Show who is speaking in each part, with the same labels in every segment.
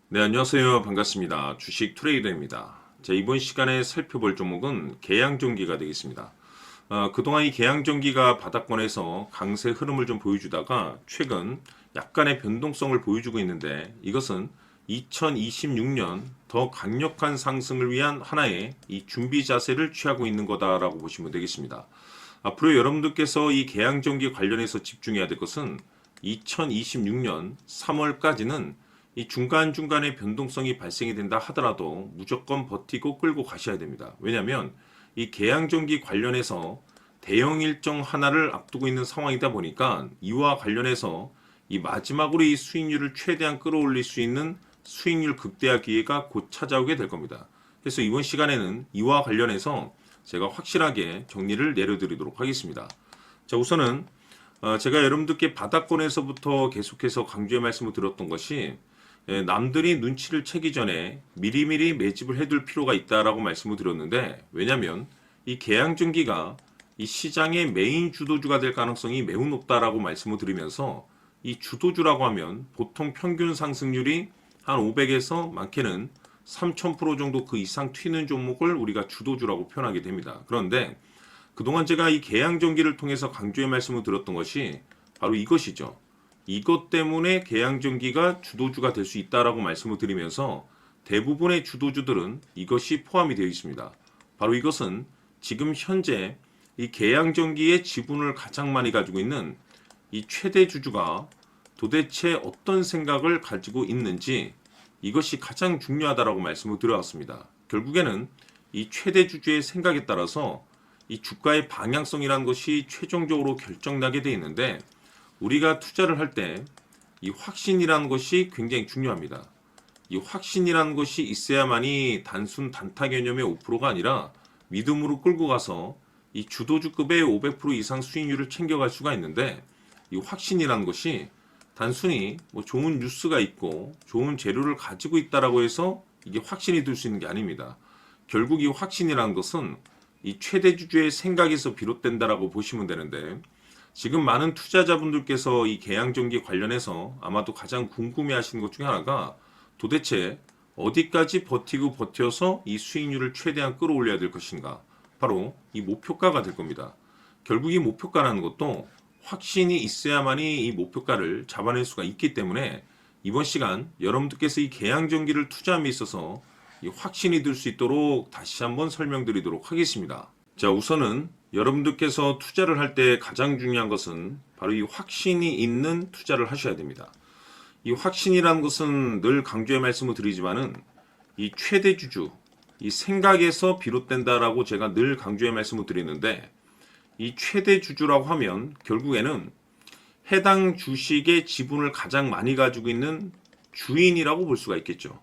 Speaker 1: 네, 안녕하세요. 반갑습니다. 주식 트레이더입니다. 자, 이번 시간에 살펴볼 종목은 계양전기가 되겠습니다. 그동안 이 계양전기가 바닥권에서 강세 흐름을 좀 보여주다가 최근 약간의 변동성을 보여주고 있는데 이것은 2026년 더 강력한 상승을 위한 하나의 이 준비 자세를 취하고 있는 거다라고 보시면 되겠습니다. 앞으로 여러분들께서 이 계양전기 관련해서 집중해야 될 것은 2026년 3월까지는 이 중간중간에 변동성이 발생이 된다 하더라도 무조건 버티고 끌고 가셔야 됩니다. 왜냐하면 이 계양전기 관련해서 대형 일정 하나를 앞두고 있는 상황이다 보니까 이와 관련해서 이 마지막으로 이 수익률을 최대한 끌어올릴 수 있는 수익률 극대화 기회가 곧 찾아오게 될 겁니다. 그래서 이번 시간에는 이와 관련해서 제가 확실하게 정리를 내려드리도록 하겠습니다. 자, 우선은 제가 여러분들께 바닥권에서부터 계속해서 강조의 말씀을 드렸던 것이 남들이 눈치를 채기 전에 미리미리 매집을 해둘 필요가 있다라고 말씀을 드렸는데, 왜냐하면 이 계양전기가 이 시장의 메인 주도주가 될 가능성이 매우 높다라고 말씀을 드리면서, 이 주도주라고 하면 보통 평균 상승률이 한 500에서 많게는 3000% 정도 그 이상 튀는 종목을 우리가 주도주라고 표현하게 됩니다. 그런데 그동안 제가 이 계양전기를 통해서 강조의 말씀을 드렸던 것이 바로 이것이죠. 이것 때문에 계양전기가 주도주가 될 수 있다라고 말씀을 드리면서 대부분의 주도주들은 이것이 포함이 되어 있습니다. 바로 이것은 지금 현재 이 계양전기의 지분을 가장 많이 가지고 있는 이 최대 주주가 도대체 어떤 생각을 가지고 있는지, 이것이 가장 중요하다라고 말씀을 드려왔습니다. 결국에는 이 최대 주주의 생각에 따라서 이 주가의 방향성이라는 것이 최종적으로 결정나게 되어 있는데, 우리가 투자를 할 때 이 확신이라는 것이 굉장히 중요합니다. 이 확신이라는 것이 있어야만이 단순 단타 개념의 5%가 아니라 믿음으로 끌고 가서 이 주도주급의 500% 이상 수익률을 챙겨갈 수가 있는데, 이 확신이라는 것이 단순히 뭐 좋은 뉴스가 있고 좋은 재료를 가지고 있다라고 해서 이게 확신이 될 수 있는 게 아닙니다. 결국 이 확신이라는 것은 이 최대 주주의 생각에서 비롯된다라고 보시면 되는데, 지금 많은 투자자분들께서 이 계양전기 관련해서 아마도 가장 궁금해하시는 것 중에 하나가 도대체 어디까지 버티고 버텨서 이 수익률을 최대한 끌어올려야 될 것인가, 바로 이 목표가가 될 겁니다. 결국 이 목표가라는 것도 확신이 있어야만이 이 목표가를 잡아낼 수가 있기 때문에 이번 시간 여러분들께서 이 계양전기를 투자함에 있어서 이 확신이 들 수 있도록 다시 한번 설명드리도록 하겠습니다. 자, 우선은 여러분들께서 투자를 할 때 가장 중요한 것은 바로 이 확신이 있는 투자를 하셔야 됩니다. 이 확신이라는 것은 늘 강조의 말씀을 드리지만은 이 최대 주주, 이 생각에서 비롯된다라고 제가 늘 강조의 말씀을 드리는데, 이 최대 주주라고 하면 결국에는 해당 주식의 지분을 가장 많이 가지고 있는 주인이라고 볼 수가 있겠죠.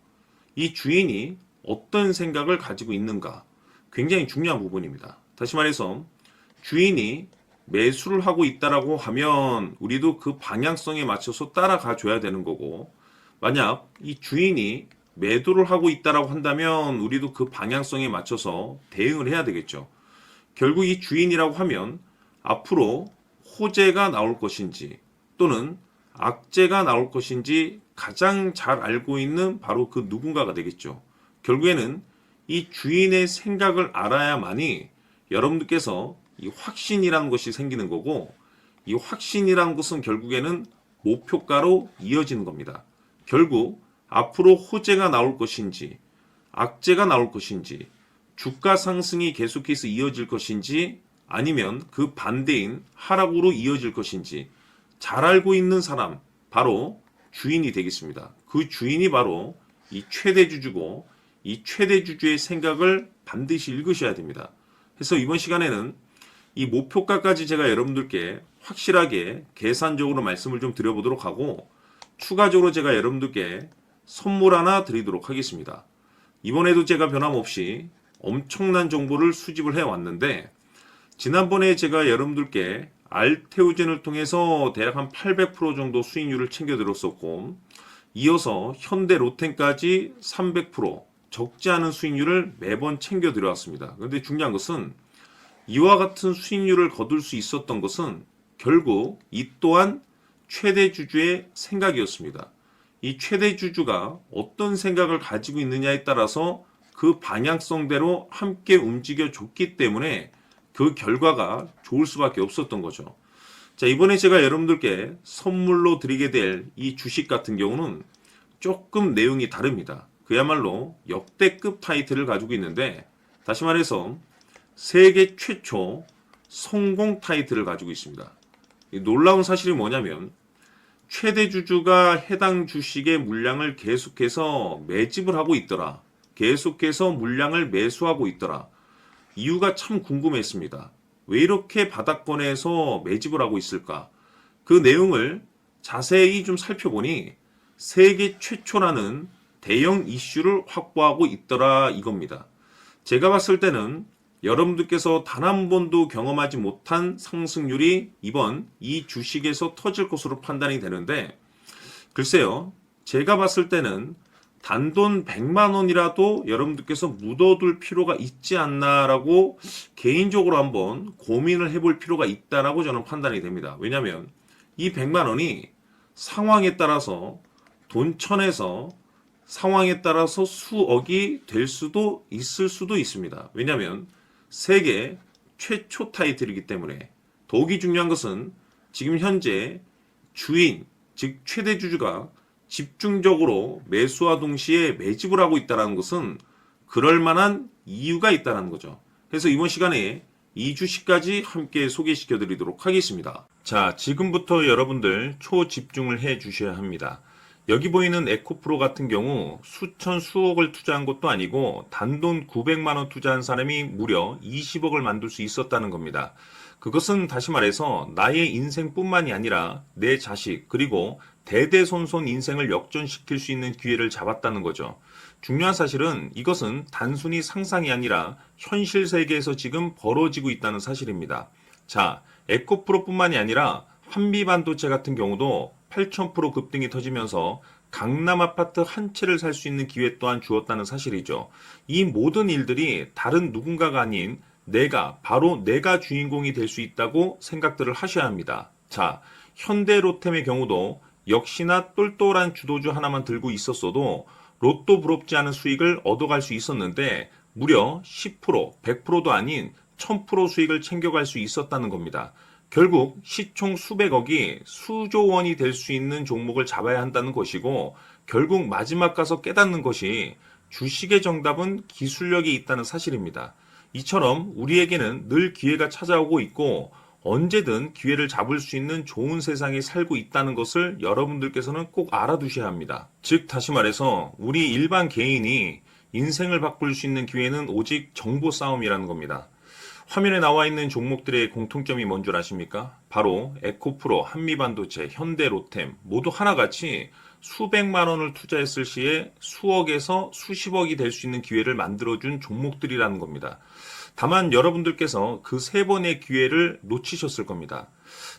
Speaker 1: 이 주인이 어떤 생각을 가지고 있는가, 굉장히 중요한 부분입니다. 다시 말해서 주인이 매수를 하고 있다라고 하면 우리도 그 방향성에 맞춰서 따라가 줘야 되는 거고, 만약 이 주인이 매도를 하고 있다라고 한다면 우리도 그 방향성에 맞춰서 대응을 해야 되겠죠. 결국 이 주인이라고 하면 앞으로 호재가 나올 것인지 또는 악재가 나올 것인지 가장 잘 알고 있는 바로 그 누군가가 되겠죠. 결국에는 이 주인의 생각을 알아야만이 여러분들께서 이 확신이라는 것이 생기는 거고, 이 확신이라는 것은 결국에는 목표가로 이어지는 겁니다. 결국 앞으로 호재가 나올 것인지 악재가 나올 것인지, 주가 상승이 계속해서 이어질 것인지 아니면 그 반대인 하락으로 이어질 것인지 잘 알고 있는 사람, 바로 주인이 되겠습니다. 그 주인이 바로 이 최대 주주고, 이 최대 주주의 생각을 반드시 읽으셔야 됩니다. 그래서 이번 시간에는 이 목표가까지 제가 여러분들께 확실하게 계산적으로 말씀을 좀 드려보도록 하고, 추가적으로 제가 여러분들께 선물 하나 드리도록 하겠습니다. 이번에도 제가 변함없이 엄청난 정보를 수집을 해왔는데, 지난번에 제가 여러분들께 알테오젠을 통해서 대략 한 800% 정도 수익률을 챙겨드렸었고, 이어서 현대 로텐까지 300% 적지 않은 수익률을 매번 챙겨드려왔습니다. 그런데 중요한 것은 이와 같은 수익률을 거둘 수 있었던 것은 결국 이 또한 최대 주주의 생각이었습니다. 이 최대 주주가 어떤 생각을 가지고 있느냐에 따라서 그 방향성대로 함께 움직여 줬기 때문에 그 결과가 좋을 수밖에 없었던 거죠. 자, 이번에 제가 여러분들께 선물로 드리게 될 이 주식 같은 경우는 조금 내용이 다릅니다. 그야말로 역대급 타이틀을 가지고 있는데, 다시 말해서 세계 최초 성공 타이틀을 가지고 있습니다. 놀라운 사실이 뭐냐면 최대 주주가 해당 주식의 물량을 계속해서 매집을 하고 있더라. 계속해서 물량을 매수하고 있더라. 이유가 참 궁금했습니다. 왜 이렇게 바닥권에서 매집을 하고 있을까? 그 내용을 자세히 좀 살펴보니 세계 최초라는 대형 이슈를 확보하고 있더라 이겁니다. 제가 봤을 때는 여러분들께서 단 한 번도 경험하지 못한 상승률이 이번 이 주식에서 터질 것으로 판단이 되는데, 글쎄요, 제가 봤을 때는 단돈 100만 원이라도 여러분들께서 묻어둘 필요가 있지 않나라고 개인적으로 한번 고민을 해볼 필요가 있다라고 저는 판단이 됩니다. 왜냐하면 이 100만 원이 상황에 따라서 돈천에서 상황에 따라서 수억이 될 수도 있을 수도 있습니다. 왜냐하면 세계 최초 타이틀이기 때문에. 더욱이 중요한 것은 지금 현재 주인, 즉 최대 주주가 집중적으로 매수와 동시에 매집을 하고 있다는 것은 그럴 만한 이유가 있다는 거죠. 그래서 이번 시간에 이 주식까지 함께 소개시켜 드리도록 하겠습니다. 자, 지금부터 여러분들 초집중을 해 주셔야 합니다. 여기 보이는 에코프로 같은 경우 수천 수억을 투자한 것도 아니고 단돈 900만 원 투자한 사람이 무려 20억을 만들 수 있었다는 겁니다. 그것은 다시 말해서 나의 인생뿐만이 아니라 내 자식 그리고 대대손손 인생을 역전시킬 수 있는 기회를 잡았다는 거죠. 중요한 사실은 이것은 단순히 상상이 아니라 현실 세계에서 지금 벌어지고 있다는 사실입니다. 자, 에코프로뿐만이 아니라 한미반도체 같은 경우도 8,000% 급등이 터지면서 강남 아파트 한 채를 살 수 있는 기회 또한 주었다는 사실이죠. 이 모든 일들이 다른 누군가가 아닌 바로 내가 주인공이 될 수 있다고 생각들을 하셔야 합니다. 자, 현대로템의 경우도 역시나 똘똘한 주도주 하나만 들고 있었어도 로또 부럽지 않은 수익을 얻어갈 수 있었는데 무려 10%, 100%도 아닌 1000% 수익을 챙겨갈 수 있었다는 겁니다. 결국 시총 수백억이 수조 원이 될 수 있는 종목을 잡아야 한다는 것이고, 결국 마지막 가서 깨닫는 것이 주식의 정답은 기술력이 있다는 사실입니다. 이처럼 우리에게는 늘 기회가 찾아오고 있고 언제든 기회를 잡을 수 있는 좋은 세상에 살고 있다는 것을 여러분들께서는 꼭 알아두셔야 합니다. 즉 다시 말해서 우리 일반 개인이 인생을 바꿀 수 있는 기회는 오직 정보 싸움이라는 겁니다. 화면에 나와 있는 종목들의 공통점이 뭔 줄 아십니까? 바로 에코프로, 한미반도체, 현대로템 모두 하나같이 수백만 원을 투자했을 시에 수억에서 수십억이 될 수 있는 기회를 만들어준 종목들이라는 겁니다. 다만 여러분들께서 그 세 번의 기회를 놓치셨을 겁니다.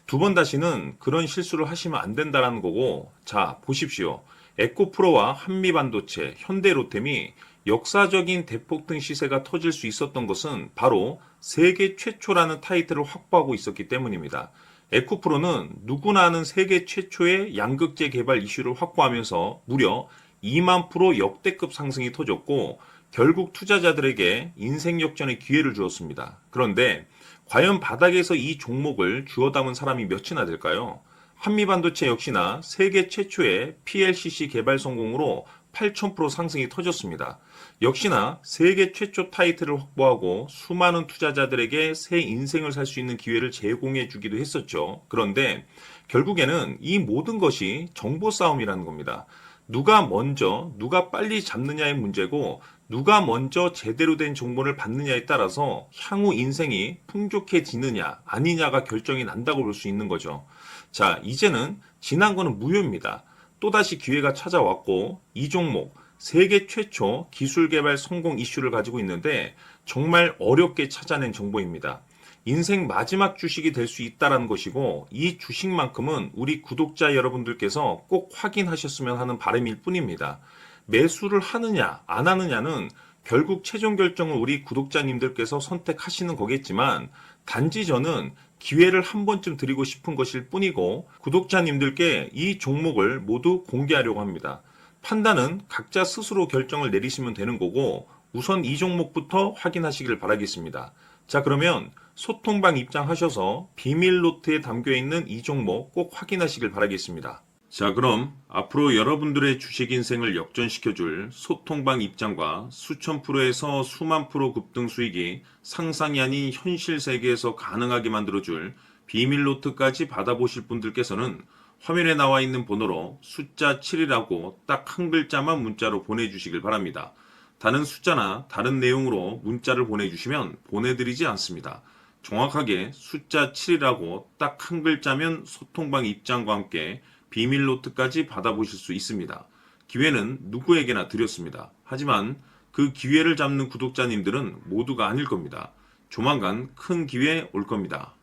Speaker 1: 두 번 다시는 그런 실수를 하시면 안 된다는 거고, 자 보십시오. 에코프로와 한미반도체, 현대로템이 역사적인 대폭등 시세가 터질 수 있었던 것은 바로 세계 최초라는 타이틀을 확보하고 있었기 때문입니다. 에코프로는 누구나 아는 세계 최초의 양극재 개발 이슈를 확보하면서 무려 2만 프로 역대급 상승이 터졌고 결국 투자자들에게 인생 역전의 기회를 주었습니다. 그런데 과연 바닥에서 이 종목을 주워 담은 사람이 몇이나 될까요? 한미반도체 역시나 세계 최초의 PLCC 개발 성공으로 8,000% 상승이 터졌습니다. 역시나 세계 최초 타이틀을 확보하고 수많은 투자자들에게 새 인생을 살 수 있는 기회를 제공해 주기도 했었죠. 그런데 결국에는 이 모든 것이 정보 싸움이라는 겁니다. 누가 먼저, 누가 빨리 잡느냐의 문제고 누가 먼저 제대로 된 정보를 받느냐에 따라서 향후 인생이 풍족해지느냐 아니냐가 결정이 난다고 볼 수 있는 거죠. 자, 이제는 지난 거는 무효입니다. 또다시 기회가 찾아왔고 이 종목 세계 최초 기술 개발 성공 이슈를 가지고 있는데 정말 어렵게 찾아낸 정보입니다. 인생 마지막 주식이 될 수 있다는 것이고 이 주식만큼은 우리 구독자 여러분들께서 꼭 확인하셨으면 하는 바람일 뿐입니다. 매수를 하느냐 안 하느냐는 결국 최종 결정을 우리 구독자님들께서 선택하시는 거겠지만 단지 저는 기회를 한 번쯤 드리고 싶은 것일 뿐이고 구독자님들께 이 종목을 모두 공개하려고 합니다. 판단은 각자 스스로 결정을 내리시면 되는 거고 우선 이 종목부터 확인하시길 바라겠습니다. 자, 그러면 소통방 입장하셔서 비밀 노트에 담겨 있는 이 종목 꼭 확인하시길 바라겠습니다. 자, 그럼 앞으로 여러분들의 주식 인생을 역전시켜줄 소통방 입장과 수천 프로에서 수만 프로 급등 수익이 상상이 아닌 현실 세계에서 가능하게 만들어줄 비밀 노트까지 받아보실 분들께서는 화면에 나와 있는 번호로 숫자 7이라고 딱 한 글자만 문자로 보내주시길 바랍니다. 다른 숫자나 다른 내용으로 문자를 보내주시면 보내드리지 않습니다. 정확하게 숫자 7이라고 딱 한 글자면 소통방 입장과 함께 비밀 노트까지 받아보실 수 있습니다. 기회는 누구에게나 드렸습니다. 하지만 그 기회를 잡는 구독자님들은 모두가 아닐 겁니다. 조만간 큰 기회 올 겁니다.